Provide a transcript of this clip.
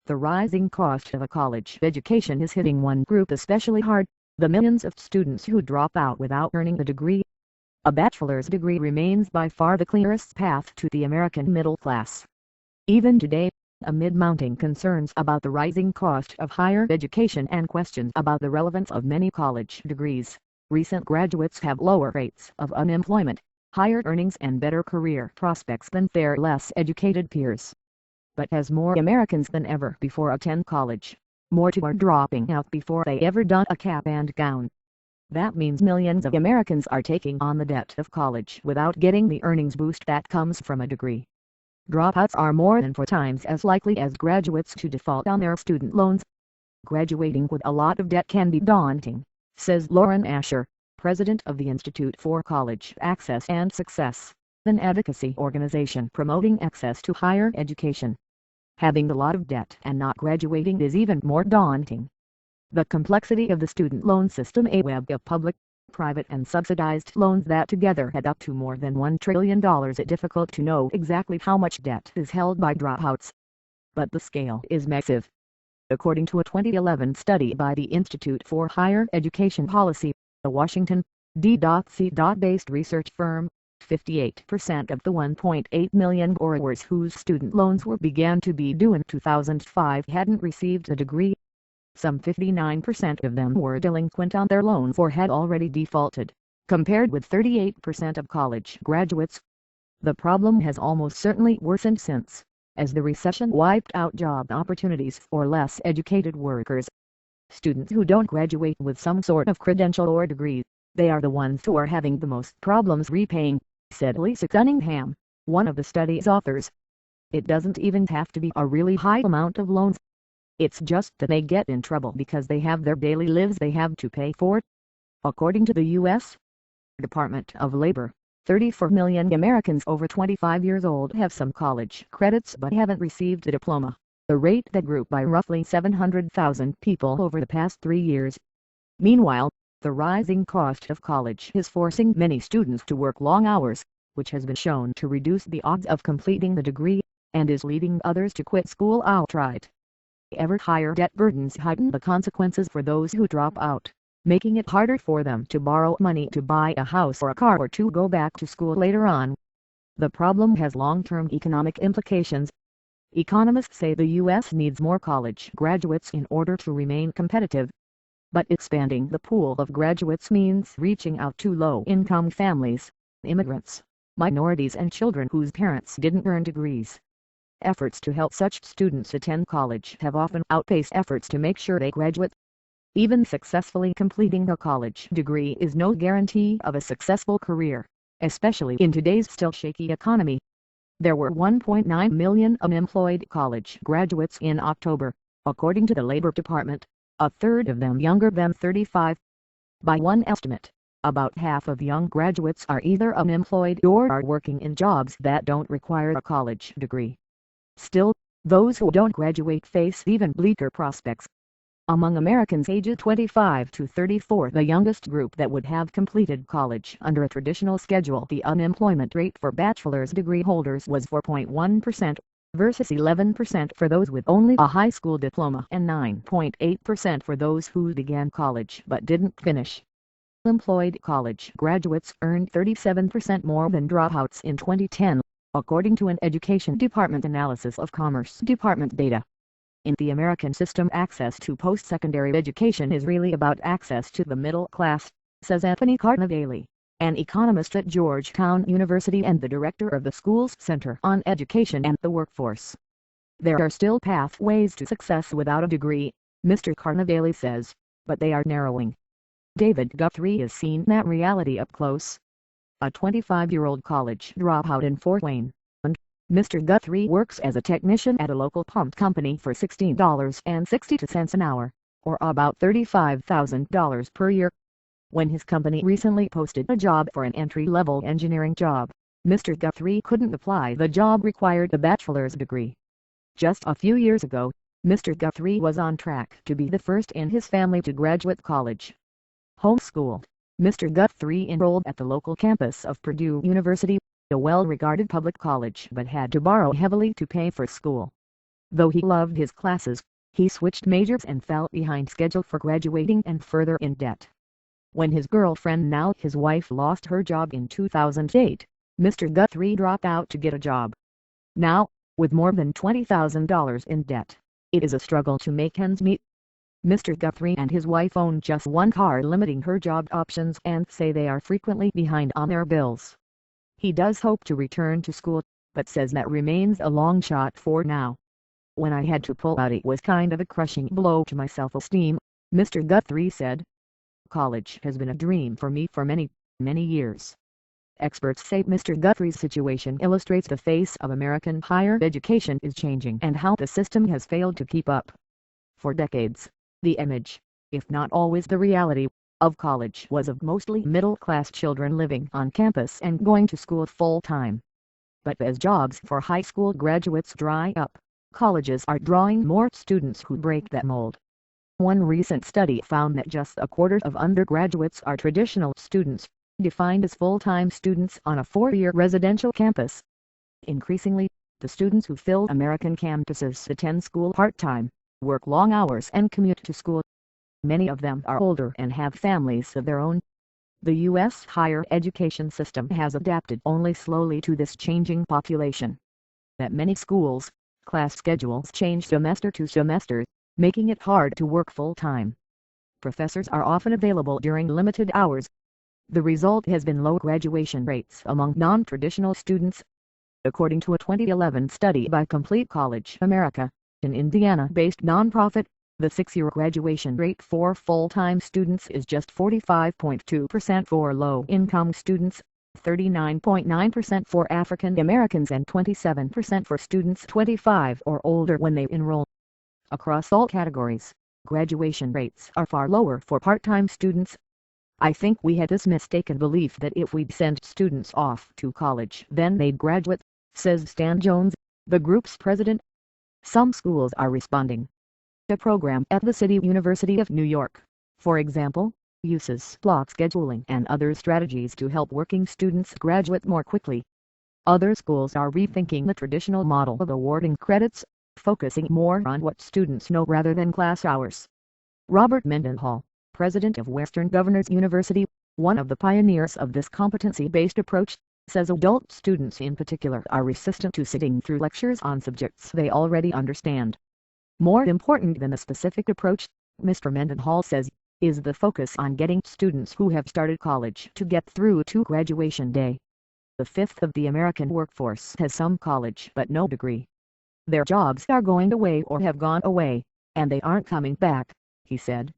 The rising cost of a college education is hitting one group especially hard, the millions of students who drop out without earning a degree. A bachelor's degree remains by far the clearest path to the American middle class. Even today, amid mounting concerns about the rising cost of higher education and questions about the relevance of many college degrees, recent graduates have lower rates of unemployment, higher earnings and better career prospects than their less educated peers. But as more Americans than ever before attend college, more too are dropping out before they ever don a cap and gown. That means millions of Americans are taking on the debt of college without getting the earnings boost that comes from a degree. Dropouts are more than 4 times as likely as graduates to default on their student loans. Graduating with a lot of debt can be daunting, says Lauren Asher, president of the Institute for College Access and Success, an advocacy organization promoting access to higher education. Having a lot of debt and not graduating is even more daunting. The complexity of the student loan system, a web of public, private and subsidized loans that together add up to more than $1 trillion, it's difficult to know exactly how much debt is held by dropouts. But the scale is massive. According to a 2011 study by the Institute for Higher Education Policy, a Washington, D.C.-based research firm, 58% of the 1.8 million borrowers whose student loans began to be due in 2005 hadn't received a degree. Some 59% of them were delinquent on their loans or had already defaulted, compared with 38% of college graduates. The problem has almost certainly worsened since, as the recession wiped out job opportunities for less educated workers. Students who don't graduate with some sort of credential or degree, they are the ones who are having the most problems repaying, said Lisa Cunningham, one of the study's authors. It doesn't even have to be a really high amount of loans. It's just that they get in trouble because they have their daily lives they have to pay for. According to the U.S. Department of Labor, 34 million Americans over 25 years old have some college credits but haven't received a diploma, a rate that grew by roughly 700,000 people over the past 3 years. Meanwhile, the rising cost of college is forcing many students to work long hours, which has been shown to reduce the odds of completing the degree, and is leading others to quit school outright. Ever higher debt burdens heighten the consequences for those who drop out, making it harder for them to borrow money to buy a house or a car or to go back to school later on. The problem has long-term economic implications. Economists say the U.S. needs more college graduates in order to remain competitive. But expanding the pool of graduates means reaching out to low-income families, immigrants, minorities and children whose parents didn't earn degrees. Efforts to help such students attend college have often outpaced efforts to make sure they graduate. Even successfully completing a college degree is no guarantee of a successful career, especially in today's still shaky economy. There were 1.9 million unemployed college graduates in October, according to the Labor Department, a third of them younger than 35. By one estimate, about half of young graduates are either unemployed or are working in jobs that don't require a college degree. Still, those who don't graduate face even bleaker prospects. Among Americans aged 25 to 34, the youngest group that would have completed college under a traditional schedule, the unemployment rate for bachelor's degree holders was 4.1%, versus 11% for those with only a high school diploma and 9.8% for those who began college but didn't finish. Employed college graduates earned 37% more than dropouts in 2010. According to an Education Department analysis of Commerce Department data. In the American system, access to post-secondary education is really about access to the middle class, says Anthony Carnevale, an economist at Georgetown University and the director of the school's Center on Education and the Workforce. There are still pathways to success without a degree, Mr. Carnevale says, but they are narrowing. David Guthrie has seen that reality up close. A 25-year-old college dropout in Fort Wayne. Mr. Guthrie works as a technician at a local pump company for $16.62 an hour, or about $35,000 per year. When his company recently posted a job for an entry-level engineering job, Mr. Guthrie couldn't apply. The job required a bachelor's degree. Just a few years ago, Mr. Guthrie was on track to be the first in his family to graduate college. Homeschooled, Mr. Guthrie enrolled at the local campus of Purdue University, a well-regarded public college, but had to borrow heavily to pay for school. Though he loved his classes, he switched majors and fell behind schedule for graduating and further in debt. When his girlfriend, now his wife, lost her job in 2008, Mr. Guthrie dropped out to get a job. Now, with more than $20,000 in debt, it is a struggle to make ends meet. Mr. Guthrie and his wife own just one car, limiting her job options, and say they are frequently behind on their bills. He does hope to return to school, but says that remains a long shot for now. When I had to pull out, it was kind of a crushing blow to my self-esteem, Mr. Guthrie said. College has been a dream for me for many, many years. Experts say Mr. Guthrie's situation illustrates the face of American higher education is changing and how the system has failed to keep up. For decades, the image, if not always the reality, of college was of mostly middle-class children living on campus and going to school full-time. But as jobs for high school graduates dry up, colleges are drawing more students who break that mold. One recent study found that just a quarter of undergraduates are traditional students, defined as full-time students on a four-year residential campus. Increasingly, the students who fill American campuses attend school part-time, work long hours and commute to school. Many of them are older and have families of their own. The U.S. higher education system has adapted only slowly to this changing population. At many schools, class schedules change semester to semester, making it hard to work full-time. Professors are often available during limited hours. The result has been low graduation rates among non-traditional students. According to a 2011 study by Complete College America, an Indiana-based nonprofit, the six-year graduation rate for full-time students is just 45.2% for low-income students, 39.9% for African Americans, and 27% for students 25 or older when they enroll. Across all categories, graduation rates are far lower for part-time students. I think we had this mistaken belief that if we'd send students off to college then they'd graduate, says Stan Jones, the group's president. Some schools are responding. A program at the City University of New York, for example, uses block scheduling and other strategies to help working students graduate more quickly. Other schools are rethinking the traditional model of awarding credits, focusing more on what students know rather than class hours. Robert Mendenhall, president of Western Governors University, one of the pioneers of this competency-based approach, says adult students in particular are resistant to sitting through lectures on subjects they already understand. More important than the specific approach, Mr. Mendenhall says, is the focus on getting students who have started college to get through to graduation day. A fifth of the American workforce has some college but no degree. Their jobs are going away or have gone away, and they aren't coming back, he said.